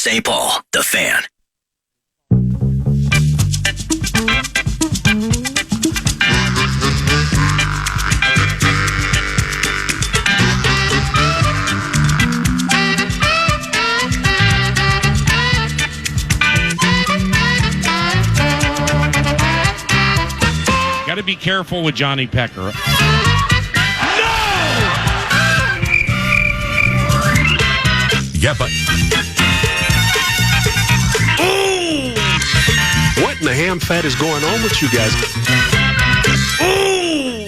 St. Paul, The Fan. Got to be careful with Johnny Pecker. No! Yeah, but... Ooh! What in the ham fat is going on with you guys? Ooh!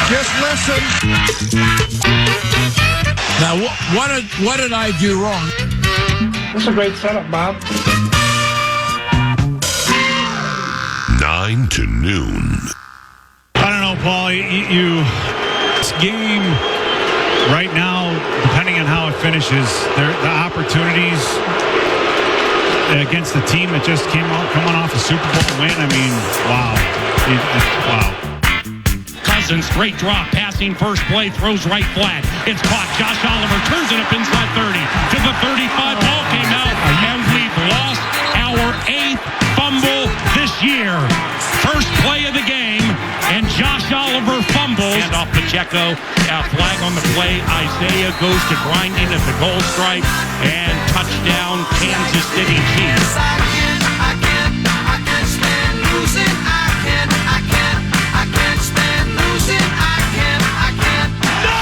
Just listen. Now, what did I do wrong? That's a great setup, Bob. 9 to noon. I don't know, Paul. This game right now, depending on how it finishes, the opportunities against the team that just coming off a Super Bowl win. I mean, wow. Wow. Cousins, straight drop, passing first play, throws right flat. It's caught. Josh Oliver turns it up inside 30 to the 35. Ball came out, and we've lost our 8th fumble this year. First play of the game, and Josh Oliver fumbles. And off Pacheco, flag on the play. Isaiah goes to grinding at the goal stripe, and touchdown, Kansas City Chiefs. I can't stand losing. I can't stand losing. I can't. No!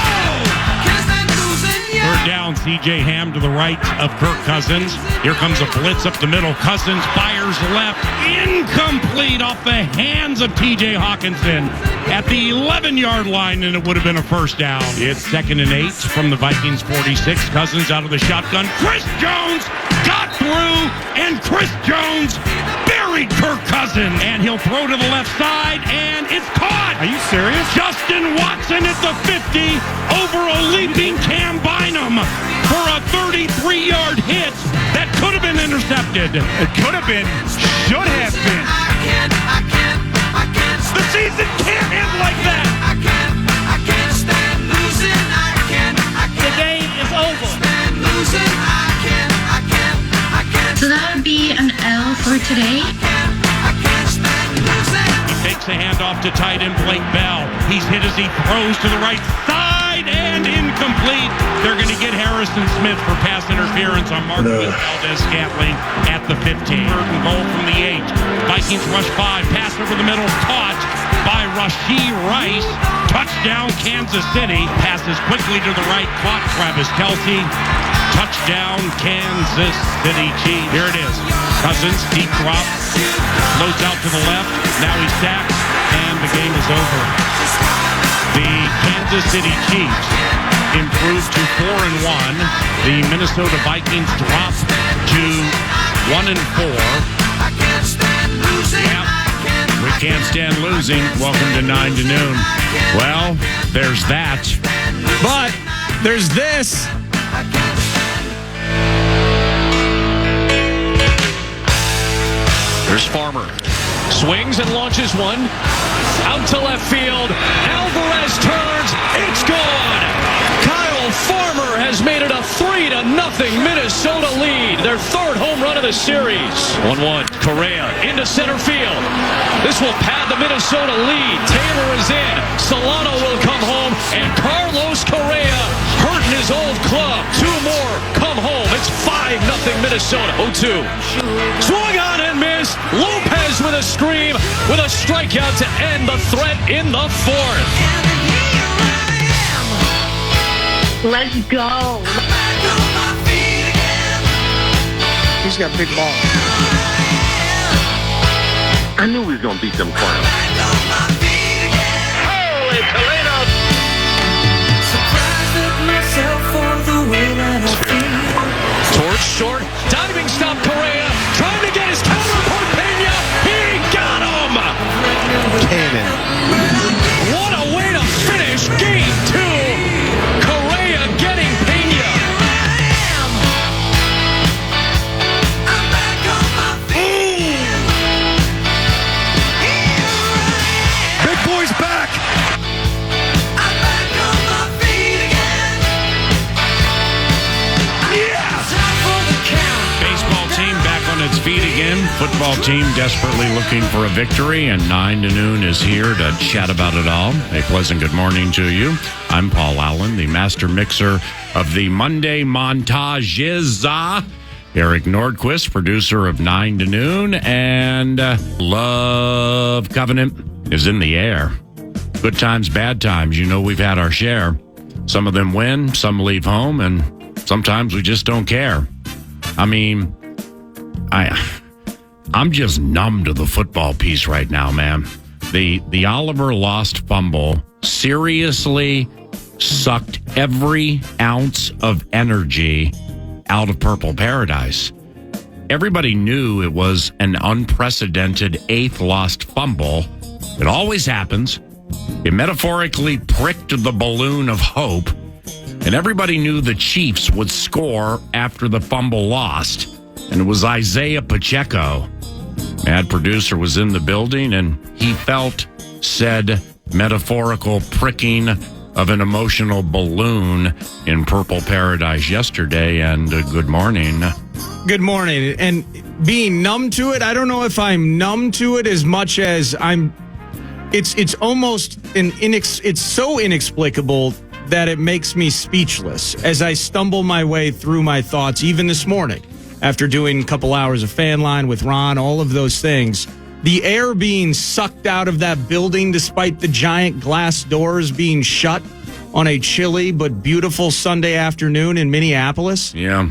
Can't stand losing. Yeah. Third down, C.J. Ham to the right of Kirk Cousins. Here comes a blitz up the middle. Cousins fires left. Incomplete off the hands of T.J. Hawkinson at the 11-yard line, and it would have been a first down. It's 2nd and 8 from the Vikings 46. Cousins out of the shotgun. Chris Jones got through, and Chris Jones buried Kirk Cousins. And he'll throw to the left side, and it's caught. Are you serious? Justin Watson at the 50 over a leaping Cam Bynum for a 33-yard hit that could have been intercepted. It could have been, should have been. I can't. The season can't end like that. I can't stand losing. I can't. The game is over. Stand losing. I can't. So that would be an L for today. I can't stand losing. He takes a handoff to tight end Blake Bell. He's hit as he throws to the right side and incomplete. They're going to get Harrison Smith for pass interference on Marquez Valdez-Scantling at the 15. Third and goal from the 8. Vikings rush 5. Pass over the middle. Caught by Rashee Rice. Touchdown, Kansas City. Passes quickly to the right. Caught Travis Kelce. Touchdown, Kansas City Chiefs. Here it is. Cousins, deep drop. Floats out to the left. Now he's sacked, and the game is over. The Kansas City Chiefs improved to 4-1. The Minnesota Vikings drop to 1-4. I can't stand losing. Yep. We can't stand losing. Welcome to 9 to noon. Well, there's that. But there's this. There's Farmer. Swings and launches one. Out to left field. Alvarez turns. It's gone. Kyle Farmer has made it a 3-0 Minnesota lead. Their third home run of the series. 1-1. Correa into center field. This will pad the Minnesota lead. Taylor is in. Solano will come home. And Carlos Correa hurting his old club. 2 more come home. It's 5-0 Minnesota. 0-2. Swung on and missed. Lopez with a scream with a strikeout to end the threat in the 4th. Let's go. He's got big balls. I knew we was going to beat them clowns. Holy Toledo! Surprised at myself for the way that I feel. Towards short, diving stop Correa, trying to get his counter for Pena. He got him! Cannon. What a way to finish game 2. Correa getting Pena. I'm back on my feet. football team desperately looking for a victory, and 9 to noon is here to chat about it all. A pleasant good morning to you. I'm Paul Allen, the master mixer of the Monday montages. Eric Nordquist, producer of 9 to noon, and Love Covenant is in the air. Good times, bad times. You know we've had our share. Some of them win, some leave home, and sometimes we just don't care. I mean, I'm just numb to the football piece right now, man. The Oliver lost fumble seriously sucked every ounce of energy out of Purple Paradise. Everybody knew it was an unprecedented 8th lost fumble. It always happens. It metaphorically pricked the balloon of hope, and everybody knew the Chiefs would score after the fumble lost, and it was Isaiah Pacheco. Mad Producer was in the building, and he felt said metaphorical pricking of an emotional balloon in Purple Paradise yesterday, and good morning. Good morning. And being numb to it, I don't know if I'm numb to it as much as it's almost it's so inexplicable that it makes me speechless as I stumble my way through my thoughts, even this morning, after doing a couple hours of Fan Line with Ron, all of those things. The air being sucked out of that building despite the giant glass doors being shut on a chilly but beautiful Sunday afternoon in Minneapolis. Yeah.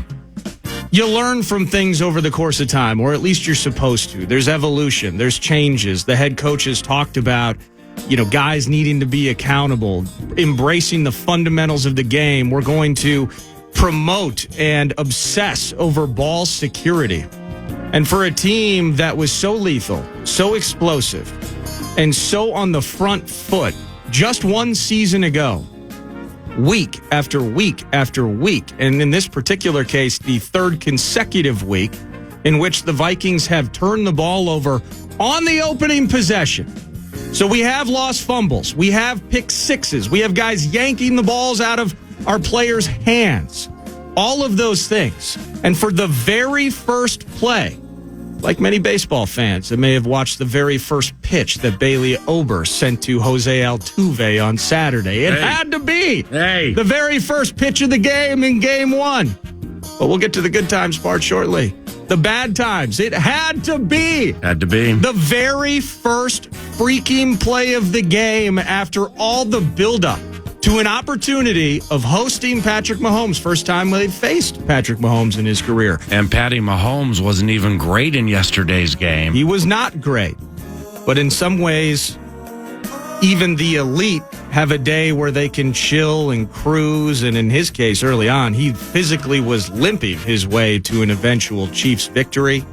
You learn from things over the course of time, or at least you're supposed to. There's evolution. There's changes. The head coaches talked about, guys needing to be accountable, embracing the fundamentals of the game. We're going to promote and obsess over ball security. And for a team that was so lethal, so explosive, and so on the front foot just one season ago, week after week after week, and in this particular case, the third consecutive week in which the Vikings have turned the ball over on the opening possession. So we have lost fumbles. We have pick sixes. We have guys yanking the balls out of our players' hands. All of those things. And for the very first play, like many baseball fans that may have watched the very first pitch that Bailey Ober sent to Jose Altuve on Saturday, it had to be the very first pitch of the game in Game 1. But we'll get to the good times part shortly. The bad times, it had to be. Had to be. The very first freaking play of the game after all the buildup to an opportunity of hosting Patrick Mahomes. First time they've faced Patrick Mahomes in his career. And Patty Mahomes wasn't even great in yesterday's game. He was not great. But in some ways, even the elite have a day where they can chill and cruise. And in his case, early on, he physically was limping his way to an eventual Chiefs victory.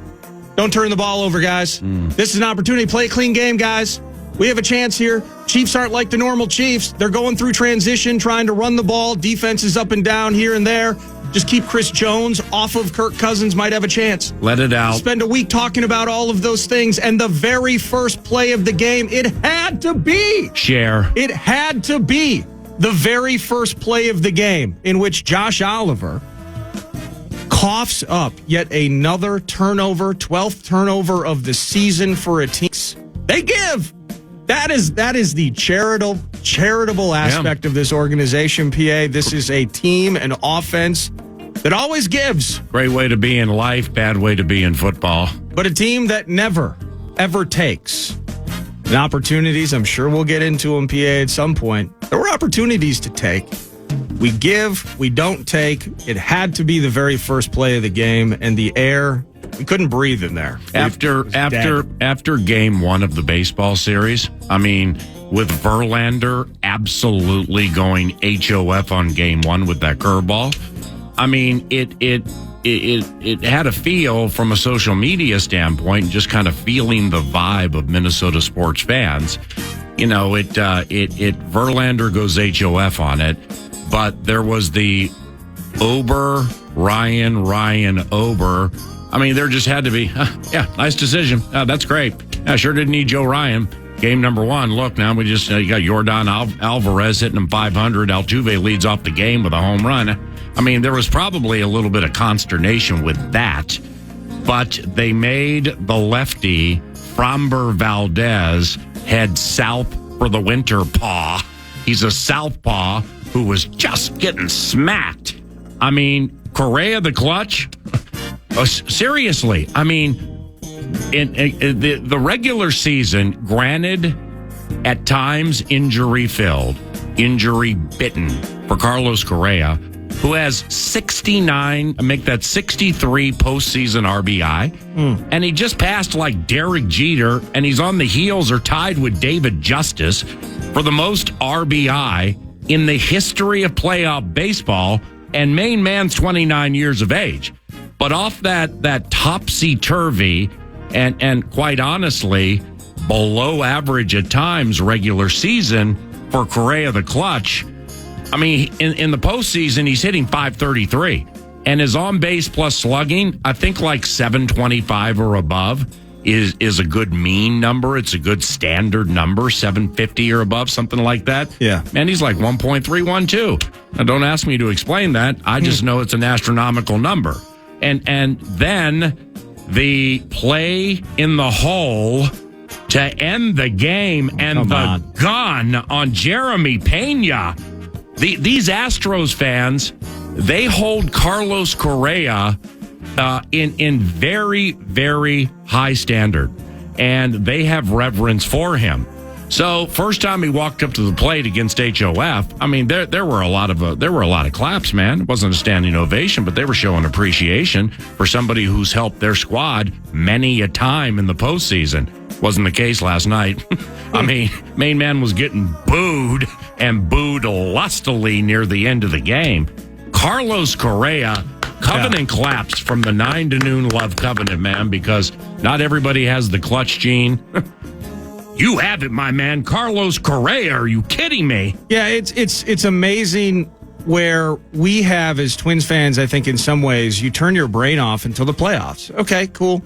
Don't turn the ball over, guys. This is an opportunity to play a clean game, guys. We have a chance here. Chiefs aren't like the normal Chiefs. They're going through transition, trying to run the ball. Defense is up and down here and there. Just keep Chris Jones off of Kirk Cousins, might have a chance. Let it out. Spend a week talking about all of those things. And the very first play of the game, it had to be. Share. It had to be the very first play of the game in which Josh Oliver coughs up yet another turnover, 12th turnover of the season for a team. They give. That is the charitable aspect of this organization, PA. This is a team and offense that always gives. Great way to be in life, bad way to be in football. But a team that never, ever takes. And opportunities, I'm sure we'll get into them, PA, at some point. There were opportunities to take. We give, we don't take. It had to be the very first play of the game, and the air, we couldn't breathe in there. After Game 1 of the baseball series, I mean, with Verlander absolutely going HOF on Game 1 with that curveball, I mean, it had a feel from a social media standpoint, just kind of feeling the vibe of Minnesota sports fans. Verlander goes HOF on it, but there was the Ober, Ryan, Ober. I mean, there just had to be, nice decision. That's great. I sure didn't need Joe Ryan. Game number 1. Look, now we just, you got Yordan Alvarez hitting him 500. Altuve leads off the game with a home run. I mean, there was probably a little bit of consternation with that. but they made the lefty Framber Valdez head south for the winter paw. He's a southpaw who was just getting smacked. I mean, Correa the clutch? Seriously, I mean, in the regular season, granted, at times injury-filled, injury-bitten for Carlos Correa, who has 69, make that 63 postseason RBI, and he just passed like Derek Jeter, and he's on the heels or tied with David Justice for the most RBI in the history of playoff baseball, and main man's 29 years of age. But off that topsy-turvy and quite honestly, below average at times regular season for Correa the clutch, I mean, in the postseason, he's hitting .533. And his on-base plus slugging, I think like 725 or above is a good mean number. It's a good standard number, 750 or above, something like that. Yeah. And he's like 1.312. Now, don't ask me to explain that. I just know it's an astronomical number. And then the play in the hole to end the game and gun on Jeremy Pena. These Astros fans, they hold Carlos Correa in very, very high standard, and they have reverence for him. So first time he walked up to the plate against HOF, I mean there were a lot of claps, man. It wasn't a standing ovation, but they were showing appreciation for somebody who's helped their squad many a time in the postseason. Wasn't the case last night. I mean, main man was getting booed and booed lustily near the end of the game. Carlos Correa, covenant claps from the 9 to noon love covenant, man, because not everybody has the clutch gene. You have it, my man. Carlos Correa, are you kidding me? Yeah, it's amazing where we have, as Twins fans, I think in some ways, you turn your brain off until the playoffs. Okay, cool.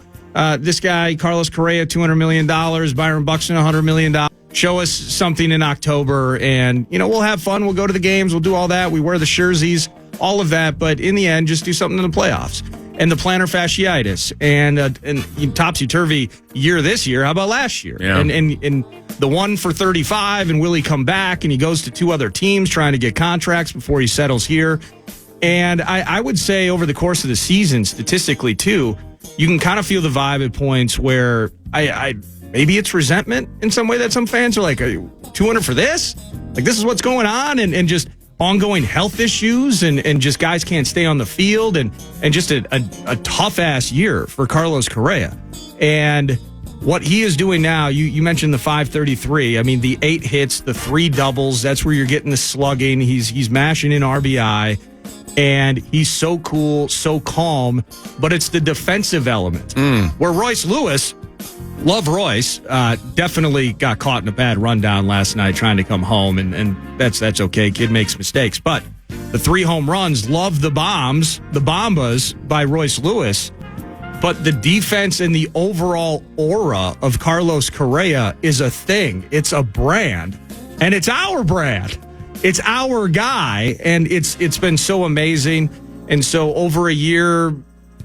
This guy, Carlos Correa, $200 million. Byron Buxton, $100 million. Show us something in October, and, we'll have fun. We'll go to the games. We'll do all that. We wear the jerseys, all of that. But in the end, just do something in the playoffs. And the plantar fasciitis and topsy-turvy year this year. How about last year? Yeah. And the one for 35, and will he come back? And he goes to 2 other teams trying to get contracts before he settles here. And I would say over the course of the season, statistically, too, you can kind of feel the vibe at points where I maybe it's resentment in some way that some fans are like, are you 200 for this? Like, this is what's going on? And just ongoing health issues and just guys can't stay on the field and just a tough-ass year for Carlos Correa. And what he is doing now, you mentioned the .533. I mean, the 8 hits, the 3 doubles, that's where you're getting the slugging. He's mashing in RBI. And he's so cool, so calm, but it's the defensive element. Where Royce Lewis, love Royce, definitely got caught in a bad rundown last night trying to come home, and that's okay. Kid makes mistakes. But the 3 home runs, love the bombs, the bombas by Royce Lewis. But the defense and the overall aura of Carlos Correa is a thing. It's a brand, and it's our brand. It's our guy, and it's been so amazing. And so over a year,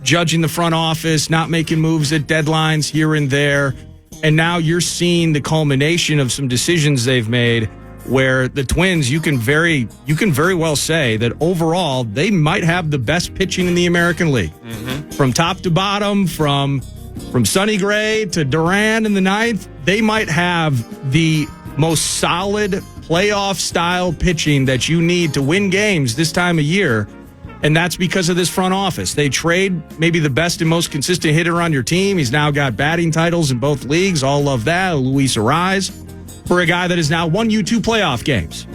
judging the front office, not making moves at deadlines here and there, and now you're seeing the culmination of some decisions they've made where the Twins, you can very well say that overall they might have the best pitching in the American League. From top to bottom, from Sonny Gray to Duran in the 9th, they might have the most solid playoff-style pitching that you need to win games this time of year, and that's because of this front office. They trade maybe the best and most consistent hitter on your team. He's now got batting titles in both leagues. All love that. Luis Arraez, for a guy that has now won you 2 playoff games.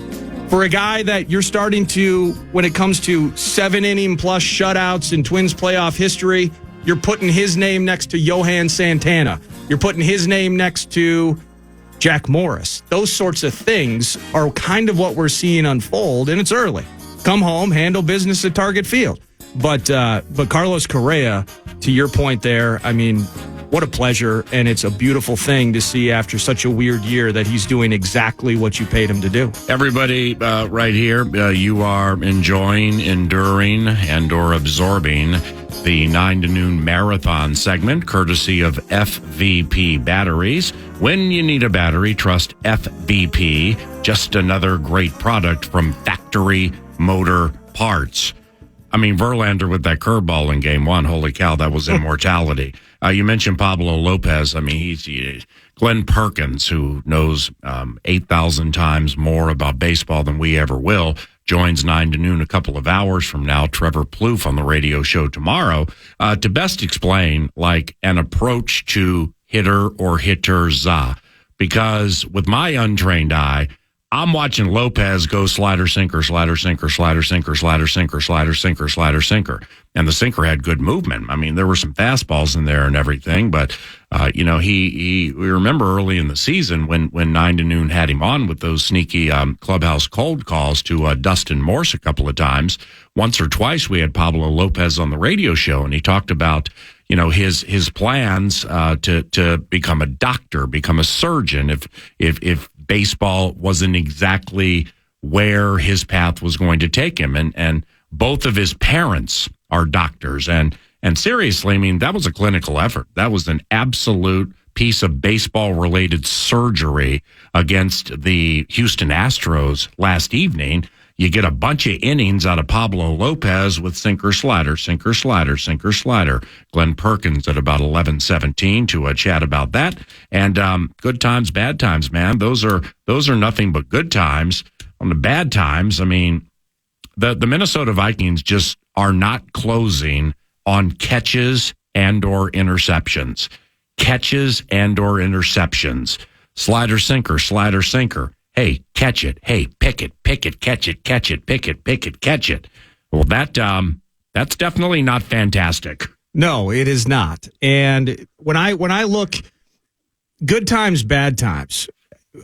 For a guy that you're starting to, when it comes to 7-inning-plus shutouts in Twins playoff history, you're putting his name next to Johan Santana. You're putting his name next to Jack Morris. Those sorts of things are kind of what we're seeing unfold, and it's early. Come home, handle business at Target Field. But Carlos Correa, to your point there, I mean, what a pleasure, and it's a beautiful thing to see after such a weird year that he's doing exactly what you paid him to do. Everybody right here, you are enjoying, enduring, and or absorbing the 9 to noon marathon segment, courtesy of FVP Batteries. When you need a battery, trust FVP. Just another great product from Factory Motor Parts. I mean, Verlander with that curveball in game one, holy cow, that was immortality. You mentioned Pablo Lopez. I mean, he's Glenn Perkins, who knows 8,000 times more about baseball than we ever will, joins 9 to noon a couple of hours from now. Trevor Plouffe on the radio show tomorrow to best explain like an approach to hitter or hitters. Because with my untrained eye, I'm watching Lopez go slider, sinker, slider, sinker, slider, sinker, slider, sinker, slider, sinker, slider, sinker. And the sinker had good movement. I mean, there were some fastballs in there and everything, but, we remember early in the season when 9 to noon had him on with those sneaky clubhouse cold calls to Dustin Morse a couple of times. Once or twice we had Pablo Lopez on the radio show, and he talked about, his plans to become a doctor, become a surgeon if baseball wasn't exactly where his path was going to take him. And both of his parents are doctors. And seriously, I mean, that was a clinical effort. That was an absolute piece of baseball-related surgery against the Houston Astros last evening. You get a bunch of innings out of Pablo Lopez with sinker, slider, sinker, slider, sinker, slider. Glenn Perkins at about 11:17 to chat about that. And good times, bad times, man. Those are nothing but good times. On the bad times, I mean, the Minnesota Vikings just are not closing on catches and or interceptions. Catches and or interceptions. Slider, sinker, slider, sinker. Hey, catch it. Hey, pick it, catch it, pick it, catch it. Well, that's definitely not fantastic. No, it is not. And when I look, good times, bad times.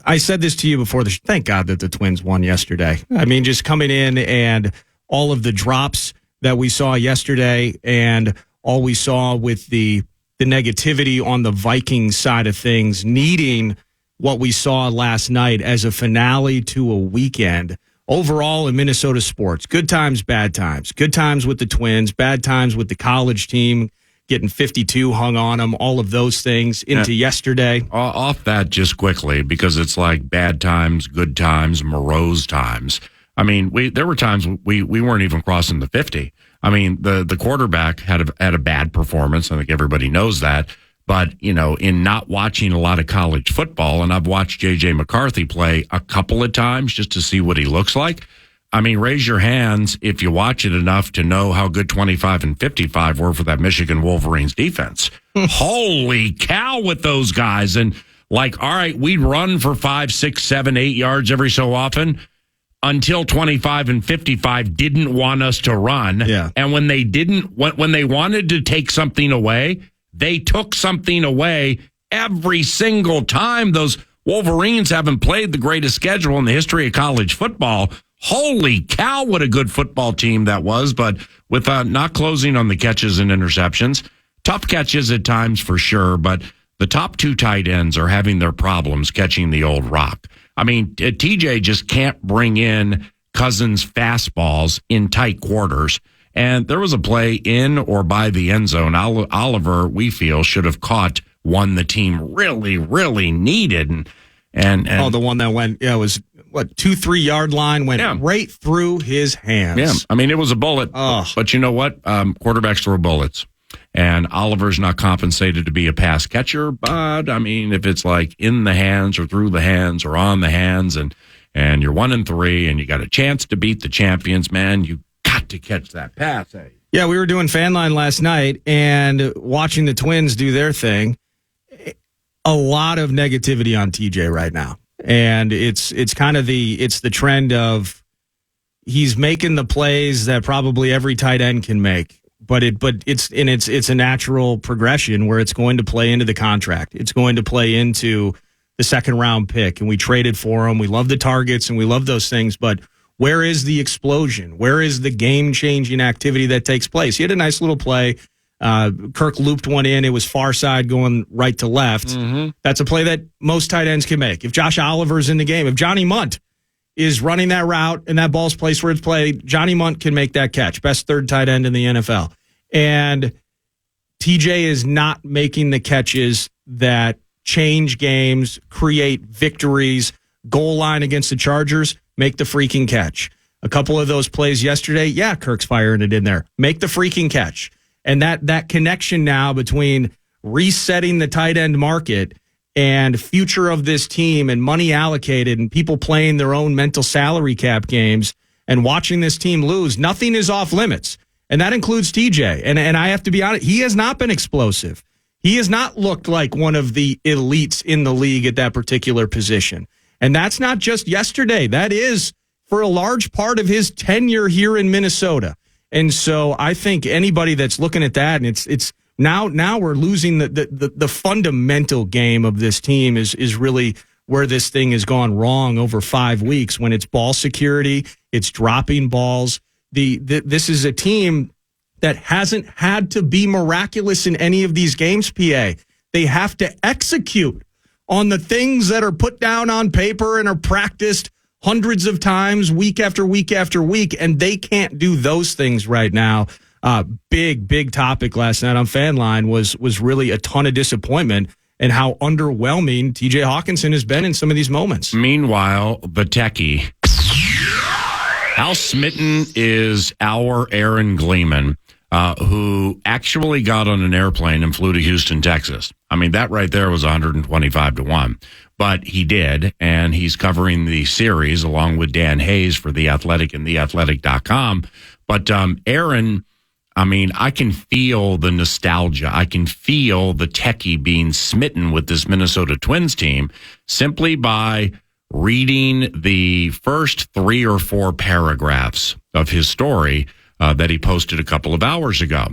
I said this to you before the thank God that the Twins won yesterday. I mean, just coming in and all of the drops that we saw yesterday and all we saw with the negativity on the Vikings side of things, needing what we saw last night as a finale to a weekend. Overall in Minnesota sports, good times, bad times. Good times with the Twins, bad times with the college team, getting 52 hung on them, all of those things into yesterday. Off that just quickly, because it's like bad times, good times, morose times. I mean, there were times we weren't even crossing the 50. I mean, the quarterback had a bad performance. I think everybody knows that. But, in not watching a lot of college football, and I've watched J.J. McCarthy play a couple of times just to see what he looks like. I mean, raise your hands if you watch it enough to know how good 25 and 55 were for that Michigan Wolverines defense. Holy cow with those guys. And all right, we'd run for 5, 6, 7, 8 yards every so often until 25 and 55 didn't want us to run. Yeah. And when they wanted to take something away, they took something away every single time. Those Wolverines haven't played the greatest schedule in the history of college football. Holy cow, what a good football team that was. But with not closing on the catches and interceptions, tough catches at times for sure, but the top two tight ends are having their problems catching the old rock. I mean, TJ just can't bring in Cousins' fastballs in tight quarters. And there was a play in or by the end zone. Oliver, we feel, should have caught one the team really, really needed. And the one that went, it was, 2-3 yard line, went right through his hands. Yeah, I mean, it was a bullet. But you know what? Quarterbacks throw bullets. And Oliver's not compensated to be a pass catcher. But, I mean, if it's like in the hands or through the hands or on the hands and you're 1-3 and you got a chance to beat the champions, man, you got to catch that pass. Eh? Yeah, we were doing Fan Line last night and watching the Twins do their thing. A lot of negativity on TJ right now. And it's kind of the trend of he's making the plays that probably every tight end can make. But it's a natural progression where it's going to play into the contract. It's going to play into the second round pick. And we traded for him. We love the targets and we love those things. But where is the explosion? Where is the game-changing activity that takes place? He had a nice little play Kirk looped one in. It was far side going right to left. Mm-hmm. That's a play that most tight ends can make. If Josh Oliver's in the game, if Johnny Munt is running that route and that ball's placed where it's played, Johnny Munt can make that catch. Best third tight end in the NFL. And TJ is not making the catches that change games, create victories, goal line against the Chargers, make the freaking catch. A couple of those plays yesterday, yeah, Kirk's firing it in there. Make the freaking catch. And that connection now between resetting the tight end market and future of this team and money allocated and people playing their own mental salary cap games and watching this team lose, nothing is off limits. And that includes TJ. And I have to be honest, he has not been explosive. He has not looked like one of the elites in the league at that particular position. And that's not just yesterday. That is for a large part of his tenure here in Minnesota. And so I think anybody that's looking at that, and it's now we're losing the fundamental game of this team is really where this thing has gone wrong over 5 weeks when it's ball security, it's dropping balls. This is a team that hasn't had to be miraculous in any of these games, PA. They have to execute on the things that are put down on paper and are practiced hundreds of times week after week after week, and they can't do those things right now. Big topic last night on Fan Line was really a ton of disappointment and how underwhelming TJ Hawkinson has been in some of these moments. Meanwhile, the techie. How smitten is our Aaron Gleeman, who actually got on an airplane and flew to Houston, Texas? I mean, that right there was 125-1. But he did, and he's covering the series along with Dan Hayes for The Athletic and theathletic.com. But Aaron, I mean, I can feel the nostalgia. I can feel the techie being smitten with this Minnesota Twins team simply by reading the first 3 or 4 paragraphs of his story that he posted a couple of hours ago.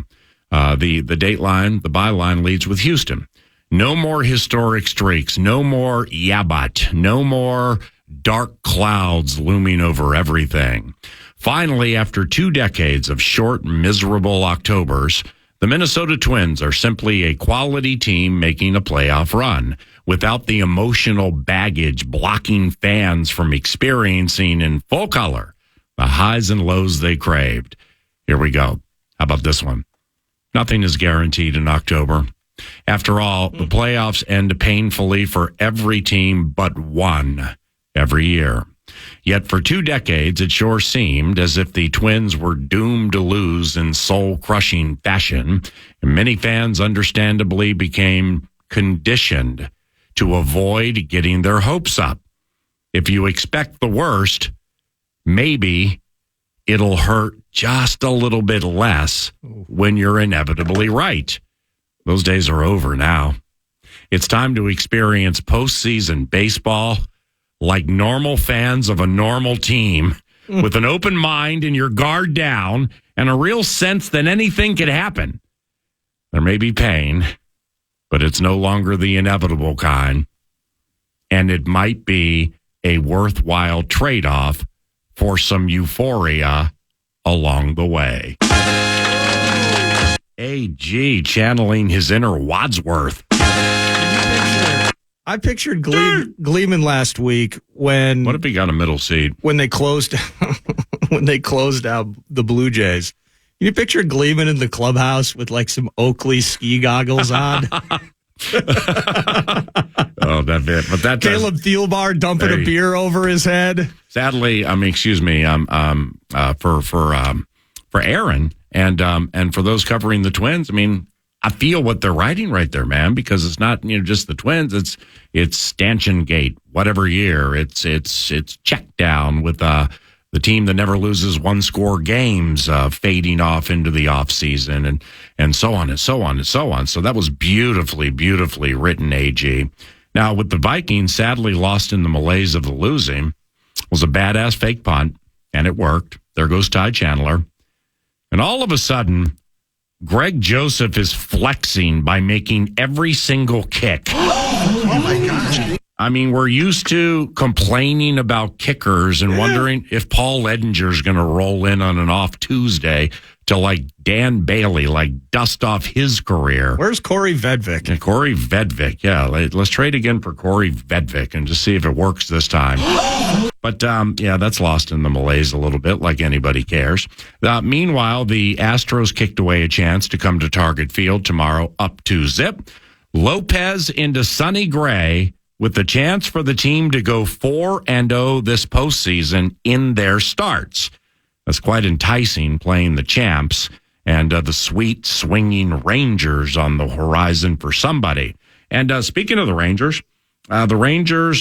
The dateline, the byline leads with Houston. No more historic streaks. No more yabat. No more dark clouds looming over everything. Finally, after 2 decades of short, miserable Octobers, the Minnesota Twins are simply a quality team making a playoff run without the emotional baggage blocking fans from experiencing in full color the highs and lows they craved. Here we go. How about this one? Nothing is guaranteed in October. After all, the playoffs end painfully for every team but one every year. Yet for 2 decades, it sure seemed as if the Twins were doomed to lose in soul-crushing fashion, and many fans understandably became conditioned to avoid getting their hopes up. If you expect the worst, maybe it'll hurt just a little bit less when you're inevitably right. Those days are over now. It's time to experience postseason baseball like normal fans of a normal team with an open mind and your guard down and a real sense that anything could happen. There may be pain, but it's no longer the inevitable kind. And it might be a worthwhile trade-off for some euphoria along the way. AG channeling his inner Wadsworth. I pictured Gleeman last week when... What if he got a middle seat? When they closed out the Blue Jays. You picture Gleeman in the clubhouse with like some Oakley ski goggles on? Oh, that bit. But that Caleb Thielbar dumping a beer over his head. Sadly, I mean, excuse me, for Aaron and for those covering the Twins, I mean, I feel what they're writing right there, man, because it's not, just the Twins. It's Stanchion Gate, whatever year. It's check down with the team that never loses 1-score games, fading off into the offseason and so on and so on and so on. So that was beautifully written, AG. Now, with the Vikings sadly lost in the malaise of the losing, was a badass fake punt, and it worked. There goes Ty Chandler. And all of a sudden, Greg Joseph is flexing by making every single kick. Oh my gosh. I mean, we're used to complaining about kickers and wondering if Paul Edinger's going to roll in on an off Tuesday to like Dan Bailey, like dust off his career. Where's Corey Vedvik? And Corey Vedvik, yeah. Let's trade again for Corey Vedvik and just see if it works this time. But, yeah, that's lost in the malaise a little bit, like anybody cares. Meanwhile, the Astros kicked away a chance to come to Target Field tomorrow up 2-0. Lopez into Sonny Gray with the chance for the team to go 4-0 this postseason in their starts. That's quite enticing, playing the champs and the sweet swinging Rangers on the horizon for somebody. And speaking of the Rangers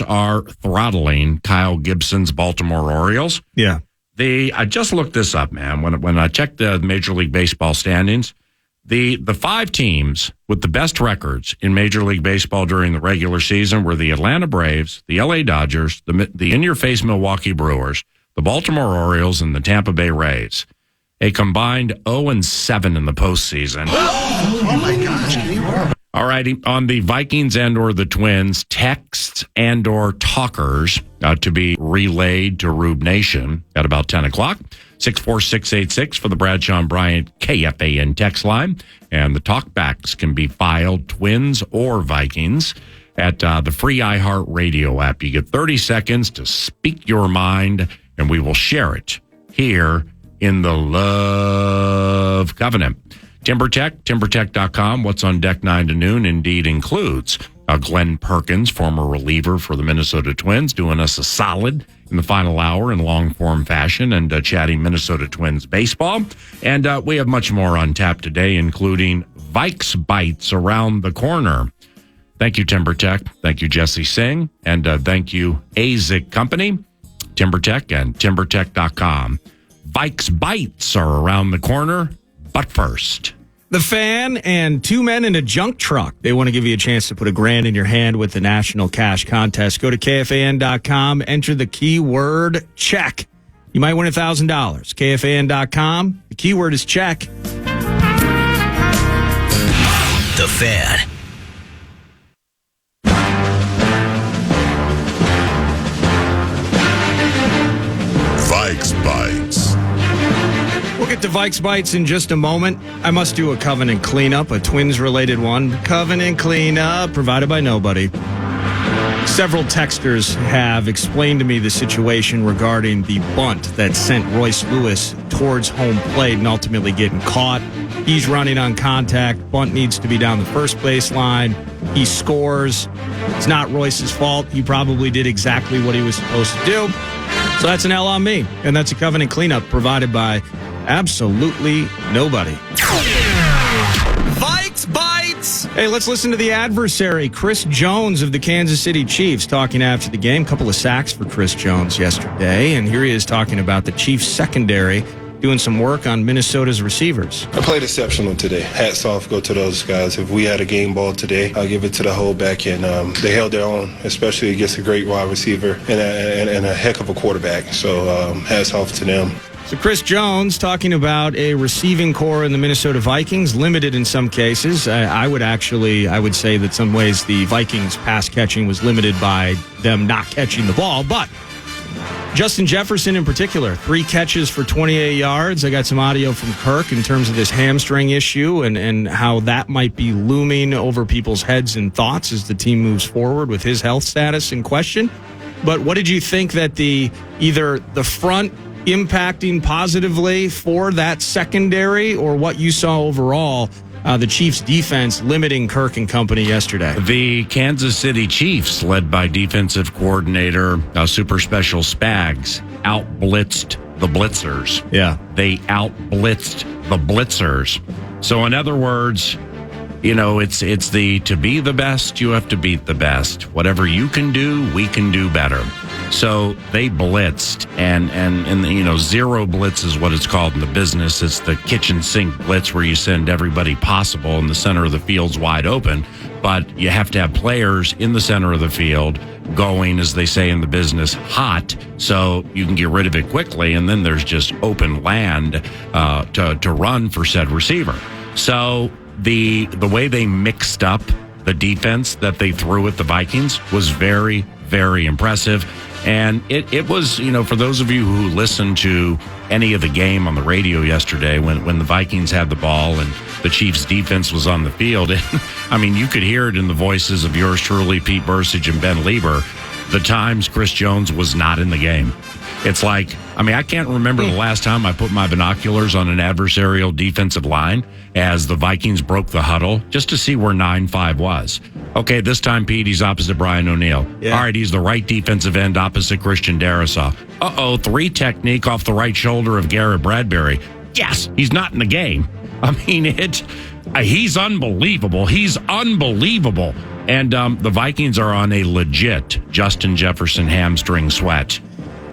are throttling Kyle Gibson's Baltimore Orioles. Yeah. I just looked this up, man. When I checked the Major League Baseball standings, the 5 teams with the best records in Major League Baseball during the regular season were the Atlanta Braves, the LA Dodgers, the in-your-face Milwaukee Brewers, the Baltimore Orioles, and the Tampa Bay Rays. A combined 0-7 in the postseason. Oh my gosh. All righty. On the Vikings and or the Twins, texts and or talkers to be relayed to Rube Nation at about 10 o'clock. 64686 for the Bradshaw and Bryant KFAN text line. And the talkbacks can be filed, Twins or Vikings, at the free iHeartRadio app. You get 30 seconds to speak your mind, and we will share it here in the Love Covenant. TimberTech, timbertech.com. What's on deck 9 to noon indeed includes Glenn Perkins, former reliever for the Minnesota Twins, doing us a solid in the final hour in long-form fashion and chatting Minnesota Twins baseball. And we have much more on tap today, including Vikes Bites around the corner. Thank you, TimberTech. Thank you, Jesse Singh. And thank you, AZIC Company, TimberTech, and timbertech.com. Vikes Bites are around the corner, but first. The Fan and 2 men in a junk truck. They want to give you a chance to put $1,000 in your hand with the National Cash Contest. Go to KFAN.com, enter the keyword check. You might win $1,000. KFAN.com. The keyword is check. The Fan. Vikes Bites. We'll get to Vikes Bites in just a moment. I must do a covenant cleanup, a Twins-related one. Covenant cleanup provided by nobody. Several texters have explained to me the situation regarding the bunt that sent Royce Lewis towards home plate and ultimately getting caught. He's running on contact. Bunt needs to be down the first baseline. He scores. It's not Royce's fault. He probably did exactly what he was supposed to do. So that's an L on me. And that's a covenant cleanup provided by absolutely nobody. Vikes Bites! Hey, let's listen to the adversary, Chris Jones of the Kansas City Chiefs, talking after the game. Couple of sacks for Chris Jones yesterday. And here he is talking about the Chiefs secondary doing some work on Minnesota's receivers. I played exceptional today. Hats off go to those guys. If we had a game ball today, I'll give it to the whole back end. They held their own, especially against a great wide receiver and a heck of a quarterback. So hats off to them. So Chris Jones talking about a receiving core in the Minnesota Vikings, limited in some cases. I would say that some ways the Vikings pass catching was limited by them not catching the ball. But Justin Jefferson in particular, 3 catches for 28 yards. I got some audio from Kirk in terms of this hamstring issue and how that might be looming over people's heads and thoughts as the team moves forward with his health status in question. But what did you think that either the front impacting positively for that secondary or what you saw overall, the Chiefs defense limiting Kirk and company yesterday? The Kansas City Chiefs, led by defensive coordinator Super Special Spags, out-blitzed the blitzers. Yeah. They out-blitzed the blitzers. So in other words, you know, it's to be the best, you have to beat the best. Whatever you can do, we can do better. So they blitzed, and you know, zero blitz is what it's called in the business. It's the kitchen sink blitz where you send everybody possible and the center of the field's wide open, but you have to have players in the center of the field going, as they say in the business, hot, so you can get rid of it quickly, and then there's just open land to run for said receiver. So the way they mixed up the defense that they threw at the Vikings was very, very impressive. And it was, for those of you who listened to any of the game on the radio yesterday when the Vikings had the ball and the Chiefs defense was on the field, and, you could hear it in the voices of yours truly, Pete Bursage and Ben Leber, the times Chris Jones was not in the game. It's like, I can't remember the last time I put my binoculars on an adversarial defensive line as the Vikings broke the huddle just to see where 9-5 was. Okay, this time, Pete, he's opposite Brian O'Neill. Yeah. All right, he's the right defensive end opposite Christian Darrisaw. 3 technique off the right shoulder of Garrett Bradbury. Yes, he's not in the game. He's unbelievable. He's unbelievable. And the Vikings are on a legit Justin Jefferson hamstring sweat.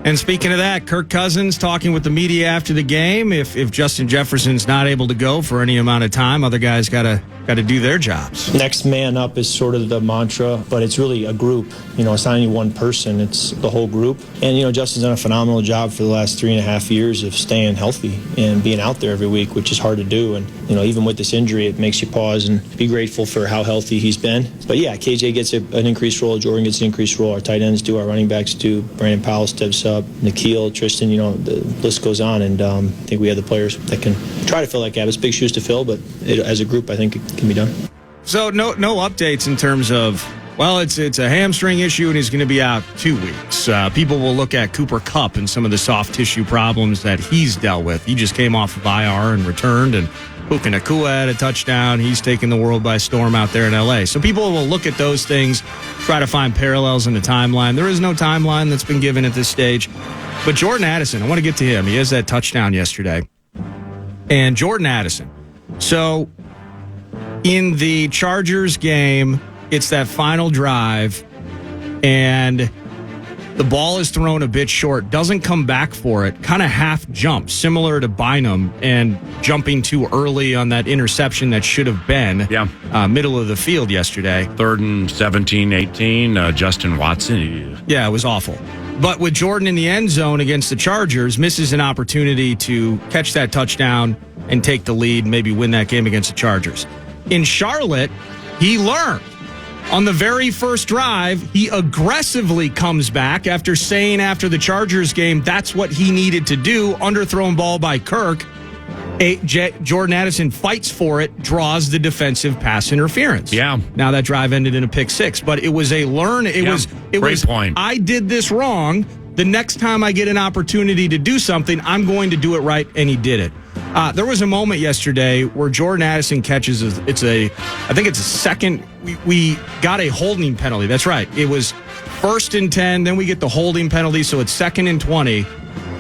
And speaking of that, Kirk Cousins talking with the media after the game. If Justin Jefferson's not able to go for any amount of time, other guys got to do their jobs. Next man up is sort of the mantra, but it's really a group. It's not any one person, it's the whole group. And, Justin's done a phenomenal job for the last 3.5 years of staying healthy and being out there every week, which is hard to do. And, even with this injury, it makes you pause and be grateful for how healthy he's been. But, yeah, KJ gets an increased role. Jordan gets an increased role. Our tight ends do. Our running backs do. Brandon Powell steps up. Nikhil, Tristan, the list goes on. And I think we have the players that can try to fill that gap. It's big shoes to fill, but as a group, I think it can be done. So no updates in terms of, it's a hamstring issue and he's going to be out 2 weeks. People will look at Cooper Kupp and some of the soft tissue problems that he's dealt with. He just came off of IR and returned, and Puka Nacua had a touchdown. He's taking the world by storm out there in L.A. So people will look at those things, try to find parallels in the timeline. There is no timeline that's been given at this stage. But Jordan Addison, I want to get to him. He has that touchdown yesterday. And Jordan Addison. So in the Chargers game, it's that final drive, and the ball is thrown a bit short, doesn't come back for it, kind of half jumps, similar to Bynum, and jumping too early on that interception that should have been middle of the field yesterday. 3rd and 17, 18, Justin Watson. Yeah, it was awful. But with Jordan in the end zone against the Chargers, misses an opportunity to catch that touchdown and take the lead, maybe win that game against the Chargers. In Charlotte, he learned. On the very first drive, he aggressively comes back after saying after the Chargers game that's what he needed to do. Underthrown ball by Kirk. Jordan Addison fights for it, draws the defensive pass interference. Yeah. Now that drive ended in a pick six, but it was a learn. It was great point. I did this wrong. The next time I get an opportunity to do something, I'm going to do it right, and he did it. There was a moment yesterday where Jordan Addison catches. I think it's a second. We got a holding penalty. That's right. It was 1st and 10. Then we get the holding penalty, so it's 2nd and 20,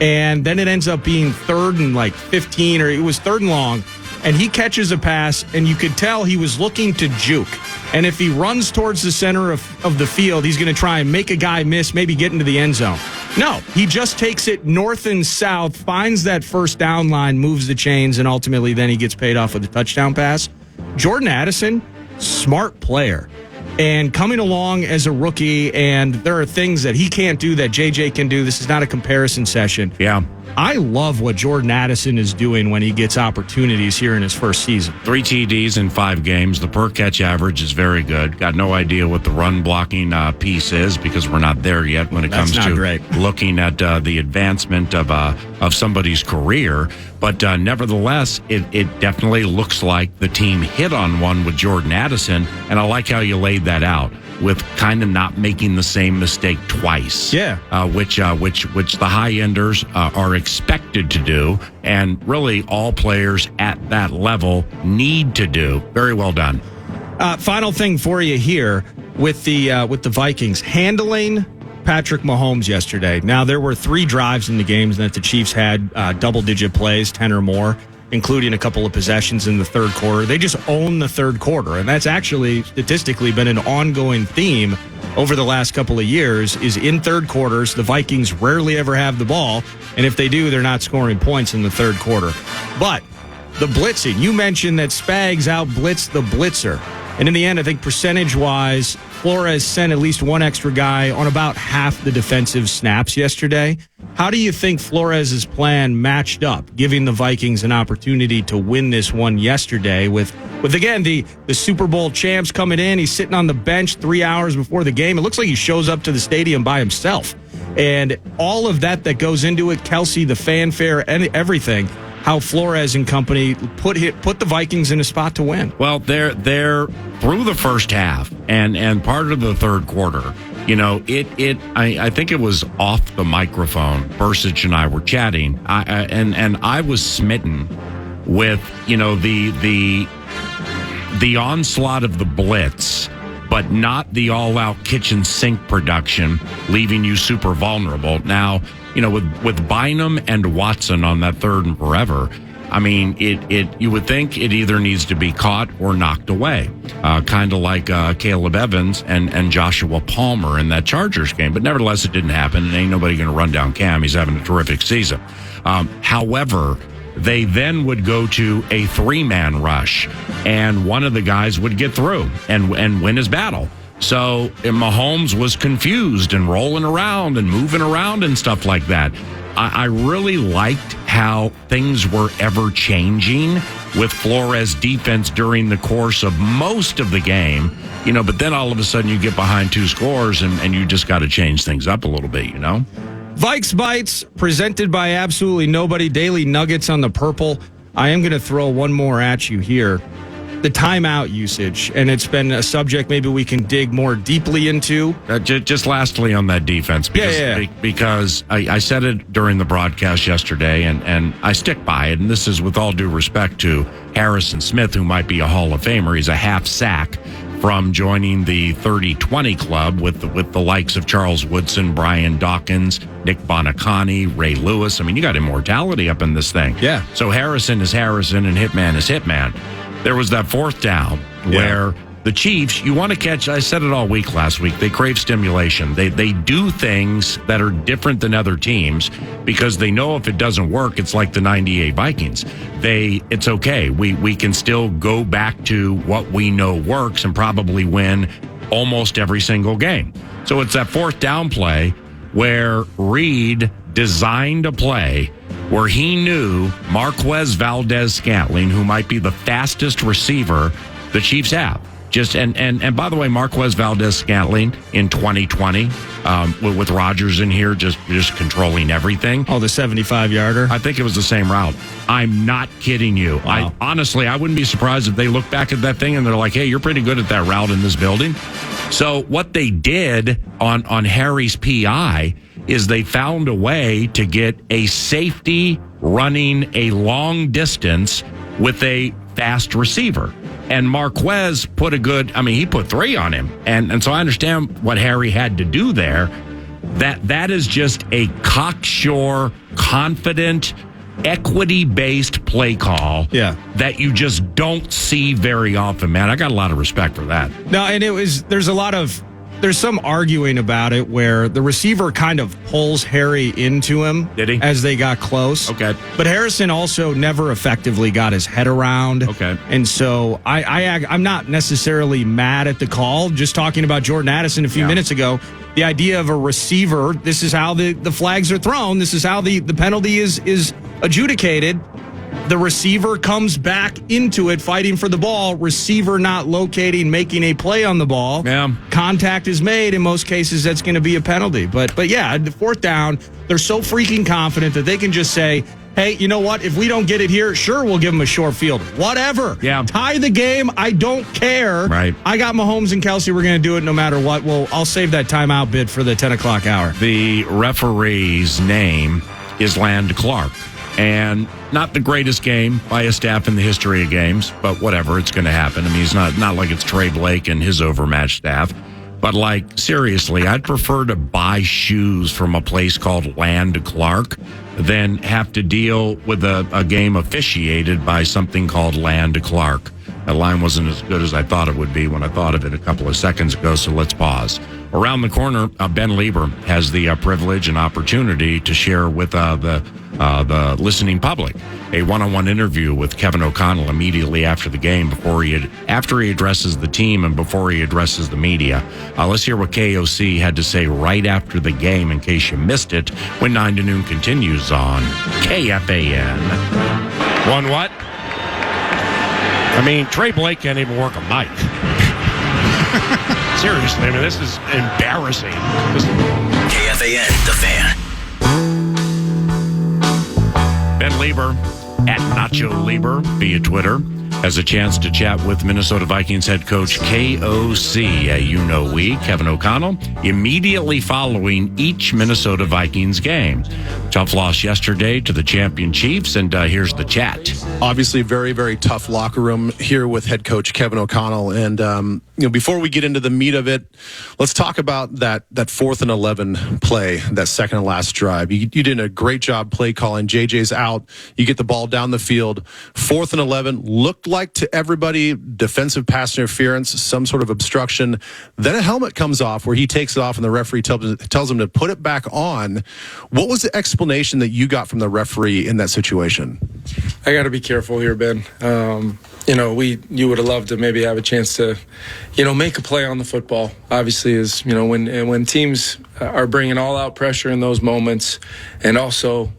and then it ends up being 3rd and 15, or it was 3rd and long. And he catches a pass, and you could tell he was looking to juke. And if he runs towards the center of the field, he's going to try and make a guy miss, maybe get into the end zone. No, he just takes it north and south, finds that first down line, moves the chains, and ultimately then he gets paid off with a touchdown pass. Jordan Addison, smart player. And coming along as a rookie, and there are things that he can't do that JJ can do. This is not a comparison session. Yeah. I love what Jordan Addison is doing when he gets opportunities here in his first season. 3 TDs in 5 games. The per catch average is very good. Got no idea what the run blocking piece is because we're not there yet when it comes to looking at the advancement of somebody's career. But nevertheless, it definitely looks like the team hit on one with Jordan Addison, and I like how you laid that out with kind of not making the same mistake twice. Yeah, which the high enders are expected to do, and really all players at that level need to do. Very well done. Final thing for you here with the Vikings handling Patrick Mahomes yesterday. Now, there were 3 drives in the games that the Chiefs had double-digit plays, 10 or more, including a couple of possessions in the third quarter. They just own the third quarter, and that's actually statistically been an ongoing theme over the last couple of years, is in third quarters, the Vikings rarely ever have the ball, and if they do, they're not scoring points in the third quarter. But the blitzing, you mentioned that Spags out-blitzed the blitzer. And in the end, I think percentage-wise, Flores sent at least one extra guy on about half the defensive snaps yesterday. How do you think Flores' plan matched up, giving the Vikings an opportunity to win this one yesterday with again, the Super Bowl champs coming in? He's sitting on the bench 3 hours before the game. It looks like he shows up to the stadium by himself. And all of that goes into it, Kelsey, the fanfare, and everything, how Flores and company put the Vikings in a spot to win. Well, they're through the first half and part of the third quarter. You know, I think it was off the microphone. Bursich and I were chatting, and I was smitten with, you know, the onslaught of the blitz, but not the all-out kitchen sink production, leaving you super vulnerable. Now, you know, with Bynum and Watson on that third and forever, I mean, you would think it either needs to be caught or knocked away, kind of like Caleb Evans and Joshua Palmer in that Chargers game. But nevertheless, it didn't happen, and ain't nobody going to run down Cam. He's having a terrific season. However, they then would go to a 3-man rush, and one of the guys would get through and win his battle. So Mahomes was confused and rolling around and moving around and stuff like that. I really liked how things were ever changing with Flores' defense during the course of most of the game, you know, but then all of a sudden you get behind 2 scores and you just got to change things up a little bit, you know? Vikes Bites, presented by absolutely nobody. Daily Nuggets on the purple. I am going to throw one more at you here. The timeout usage, and it's been a subject maybe we can dig more deeply into. Just lastly on that defense, because I said it during the broadcast yesterday, and I stick by it, and this is with all due respect to Harrison Smith, who might be a Hall of Famer. He's a half sack from joining the 30-20 club with the likes of Charles Woodson, Brian Dawkins, Nick Bonacani, Ray Lewis. I mean, you got immortality up in this thing. Yeah. So Harrison is Harrison and Hitman is Hitman. There was that fourth down where the Chiefs, you want to catch, I said it all week last week, they crave stimulation. They do things that are different than other teams because they know if it doesn't work, it's like the 98 Vikings. It's okay. We can still go back to what we know works and probably win almost every single game. So it's that fourth down play where Reed designed a play where he knew Marquez Valdez-Scantling, who might be the fastest receiver the Chiefs have. And by the way, Marquez Valdez-Scantling in 2020, with Rodgers in here just controlling everything. Oh, the 75-yarder? I think it was the same route. I'm not kidding you. Wow. I wouldn't be surprised if they look back at that thing and they're like, hey, you're pretty good at that route in this building. So what they did on Harry's PI is they found a way to get a safety running a long distance with a fast receiver. And Marquez put he put 3 on him. And so I understand what Harry had to do there. That is just a cocksure, confident, equity-based play call that you just don't see very often, man. I got a lot of respect for that. No, and there's some arguing about it where the receiver kind of pulls Harry into him. Did he? As they got close. Okay. But Harrison also never effectively got his head around. Okay. And so I'm not necessarily mad at the call. Just talking about Jordan Addison a few minutes ago, the idea of a receiver, this is how the flags are thrown. This is how the penalty is adjudicated. The receiver comes back into it, fighting for the ball. Receiver not locating, making a play on the ball. Yeah. Contact is made. In most cases, that's going to be a penalty. But yeah, the fourth down, they're so freaking confident that they can just say, hey, you know what? If we don't get it here, sure, we'll give them a short field. Whatever. Yeah. Tie the game. I don't care. Right. I got Mahomes and Kelsey. We're going to do it no matter what. Well, I'll save that timeout bid for the 10 o'clock hour. The referee's name is Land Clark. And not the greatest game by a staff in the history of games, but whatever, it's going to happen. I mean, it's not like it's Trey Blake and his overmatched staff. But, like, seriously, I'd prefer to buy shoes from a place called Land Clark than have to deal with a game officiated by something called Land Clark. That line wasn't as good as I thought it would be when I thought of it a couple of seconds ago, so let's pause. Around the corner, Ben Leber has the privilege and opportunity to share with the listening public a one-on-one interview with Kevin OConnell immediately after the game, after he addresses the team and before he addresses the media. Let's hear what KOC had to say right after the game, in case you missed it, when 9 to noon continues on KFAN. One what? I mean, Trey Blake can't even work a mic. Seriously, I mean, this is embarrassing. KFAN, the Fan. Ben Leber, at Nacho Leber, via Twitter, has a chance to chat with Minnesota Vikings head coach KOC, Kevin OConnell, immediately following each Minnesota Vikings game. Tough loss yesterday to the champion Chiefs, and here's the chat. Obviously, very, very tough locker room here with head coach Kevin OConnell. And, before we get into the meat of it, let's talk about that 4th and 11 play, that second and last drive. You did a great job play calling. JJ's out. You get the ball down the field. 4th and 11 looked like to everybody defensive pass interference, some sort of obstruction. Then a helmet comes off where he takes it off and the referee tells him to put it back on. What was the explanation that you got from the referee in that situation? I got to be careful here, Ben. You would have loved to maybe have a chance to, make a play on the football. Obviously, is when teams are bringing all out pressure in those moments, and also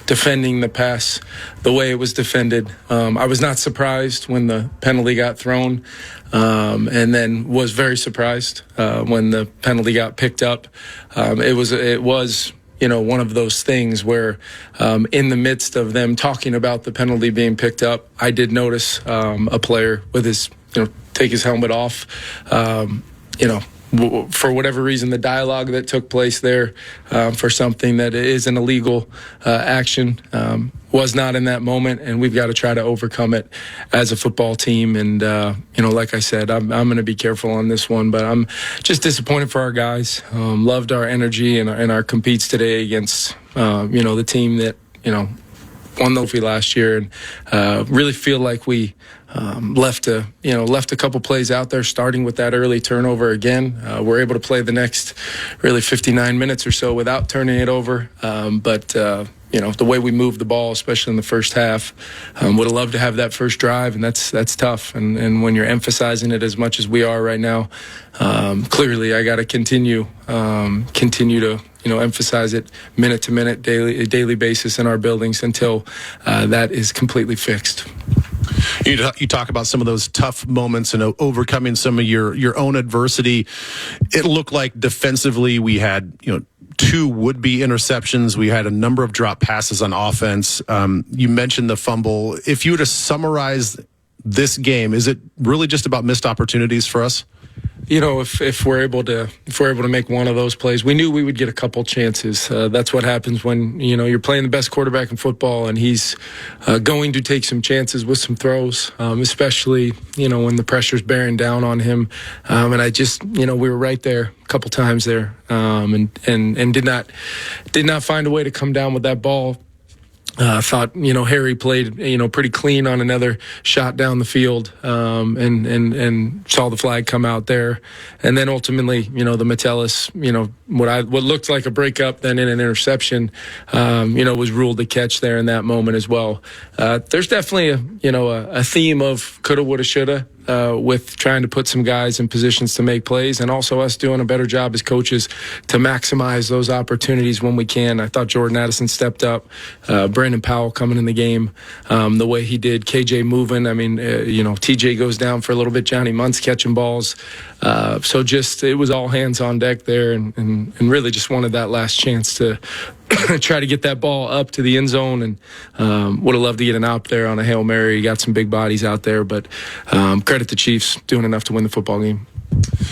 defending the pass the way it was defended. I was not surprised when the penalty got thrown, and then was very surprised when the penalty got picked up. It was one of those things where in the midst of them talking about the penalty being picked up, I did notice a player with his, take his helmet off, for whatever reason, the dialogue that took place there for something that is an illegal action was not in that moment, and we've got to try to overcome it as a football team. And, like I said, I'm going to be careful on this one, but I'm just disappointed for our guys. Loved our energy and our competes today against, the team that, won the trophy last year, and really feel like we left a couple plays out there, starting with that early turnover again. We're able to play the next really 59 minutes or so without turning it over. But the way we moved the ball, especially in the first half, would have loved to have that first drive, and that's tough. And when you're emphasizing it as much as we are right now, clearly I got to continue to emphasize it minute to minute, daily basis in our buildings until that is completely fixed. You talk about some of those tough moments and overcoming some of your own adversity. It looked like defensively we had, 2 would-be interceptions. We had a number of drop passes on offense. You mentioned the fumble. If you were to summarize this game, is it really just about missed opportunities for us? If we're able to make one of those plays, we knew we would get a couple chances. That's what happens when you're playing the best quarterback in football, and he's going to take some chances with some throws, especially when the pressure's bearing down on him. And I just we were right there a couple times there, and did not find a way to come down with that ball. Thought Harry played pretty clean on another shot down the field, and saw the flag come out there, and then ultimately the Metellus what looked like a breakup, then in an interception, was ruled a catch there in that moment as well. There's definitely a theme of coulda, woulda, shoulda. With trying to put some guys in positions to make plays, and also us doing a better job as coaches to maximize those opportunities when we can. I thought Jordan Addison stepped up. Brandon Powell coming in the game the way he did. KJ moving. I mean, TJ goes down for a little bit. Johnny Muntz catching balls. So just it was all hands on deck there, and really just wanted that last chance to try to get that ball up to the end zone, and would have loved to get an out there on a Hail Mary. Got some big bodies out there, but credit the Chiefs doing enough to win the football game.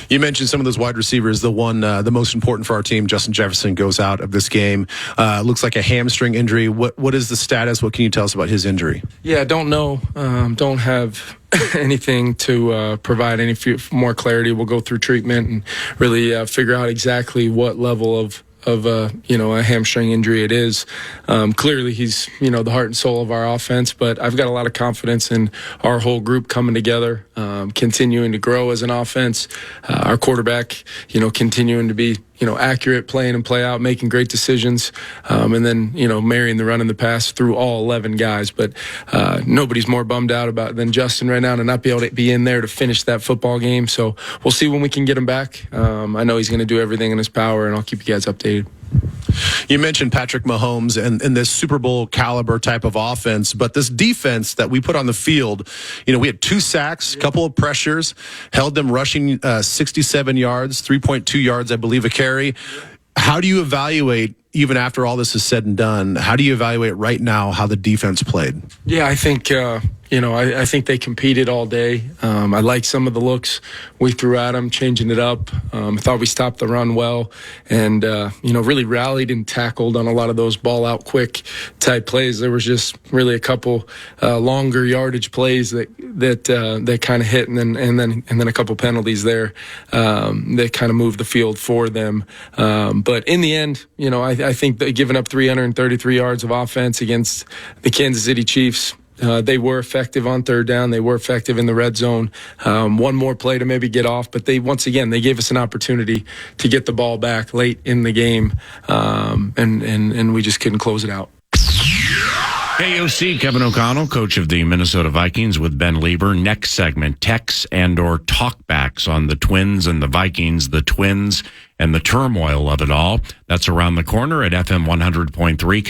You mentioned some of those wide receivers. The one, the most important for our team, Justin Jefferson, goes out of this game. Looks like a hamstring injury. What is the status? What can you tell us about his injury? Yeah, don't know. Don't have anything to provide any more clarity. We'll go through treatment and really figure out exactly what level of of a hamstring injury it is. Clearly, he's the heart and soul of our offense. But I've got a lot of confidence in our whole group coming together, continuing to grow as an offense. Our quarterback, continuing to be accurate, play in and play out, making great decisions, and then marrying the run and the pass through all 11 guys. But nobody's more bummed out about than Justin right now to not be able to be in there to finish that football game. So we'll see when we can get him back. I know he's going to do everything in his power, and I'll keep you guys updated. You mentioned Patrick Mahomes and this Super Bowl caliber type of offense, but this defense that we put on the field, we had 2 sacks, a couple of pressures, held them rushing 67 yards, 3.2 yards, I believe, a carry. How do you evaluate, even after all this is said and done, how do you evaluate right now how the defense played? Yeah, I think, I think they competed all day. I like some of the looks we threw at them, changing it up. I thought we stopped the run well and, really rallied and tackled on a lot of those ball out quick type plays. There was just really a couple longer yardage plays that kind of hit and then a couple penalties there that kind of moved the field for them. But in the end, I think that giving up 333 yards of offense against the Kansas City Chiefs, they were effective on third down. They were effective in the red zone. One more play to maybe get off, but they gave us an opportunity to get the ball back late in the game, and we just couldn't close it out. KOC, Kevin OConnell, coach of the Minnesota Vikings with Ben Leber. Next segment, texts and or talkbacks on the Twins and the Vikings, the Twins and the turmoil of it all. That's around the corner at FM 100.3.